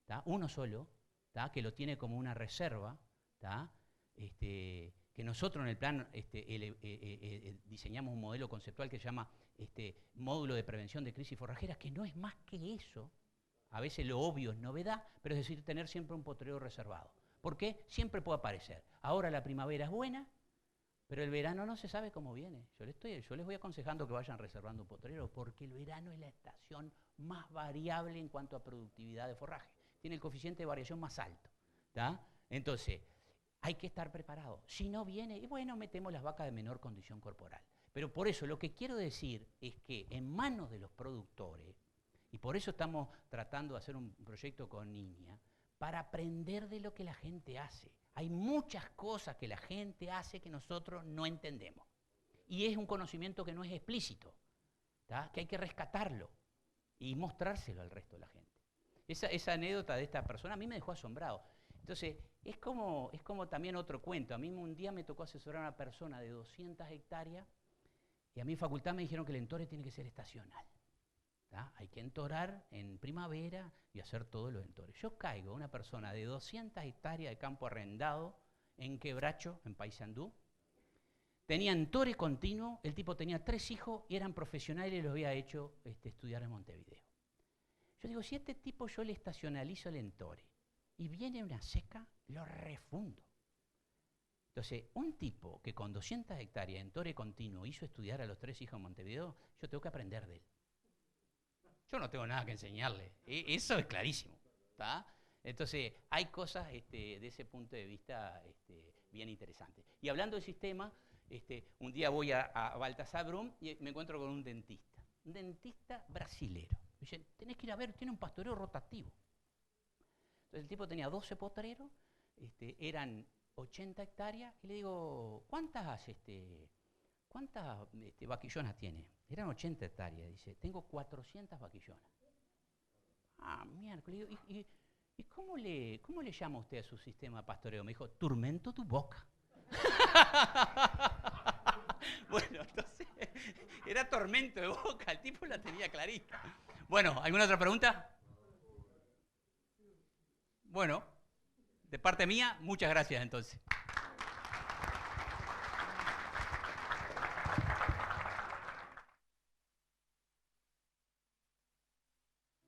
[SPEAKER 1] ¿tá? Uno solo, ¿tá? Que lo tiene como una reserva, ¿tá? Que nosotros en el plan diseñamos un modelo conceptual que se llama módulo de prevención de crisis forrajeras, que no es más que eso. A veces lo obvio es novedad, pero es decir, tener siempre un potrero reservado. ¿Por qué? Siempre puede aparecer. Ahora la primavera es buena, pero el verano no se sabe cómo viene. Yo les voy aconsejando que vayan reservando un potrero, porque el verano es la estación más variable en cuanto a productividad de forraje. Tiene el coeficiente de variación más alto, ¿tá? Entonces, hay que estar preparado. Si no viene, y bueno, metemos las vacas de menor condición corporal. Pero por eso lo que quiero decir es que en manos de los productores, y por eso estamos tratando de hacer un proyecto con Niña, para aprender de lo que la gente hace. Hay muchas cosas que la gente hace que nosotros no entendemos. Y es un conocimiento que no es explícito, ¿tá? Que hay que rescatarlo y mostrárselo al resto de la gente. Esa anécdota de esta persona a mí me dejó asombrado. Entonces, es como también otro cuento. A mí un día me tocó asesorar a una persona de 200 hectáreas y a mi facultad me dijeron que el entore tiene que ser estacional, ¿tá? Hay que entorar en primavera y hacer todos los entores. Yo caigo una persona de 200 hectáreas de campo arrendado en Quebracho, en Paysandú. Tenía entore continuo, el tipo tenía 3 hijos y eran profesionales y los había hecho estudiar en Montevideo. Yo digo, si a este tipo yo le estacionalizo el entore y viene una seca, lo refundo. Entonces, un tipo que con 200 hectáreas en entore continuo hizo estudiar a los 3 hijos en Montevideo, yo tengo que aprender de él. Yo no tengo nada que enseñarle, eso es clarísimo, ¿tá? Entonces, hay cosas de ese punto de vista bien interesantes. Y hablando de sistema, un día voy a Baltasar Brum y me encuentro con un dentista brasilero. Me dice, tenés que ir a ver, tiene un pastoreo rotativo. Entonces el tipo tenía 12 potreros, eran 80 hectáreas, y le digo, ¿cuántas vaquillonas tiene? Eran 80 hectáreas, dice, tengo 400 vaquillonas. Ah, miércoles, ¿y cómo le llama usted a su sistema de pastoreo? Me dijo, turmento tu boca. Bueno, entonces, era tormento de boca, el tipo la tenía clarita. Bueno, ¿alguna otra pregunta? Bueno, de parte mía, muchas gracias entonces.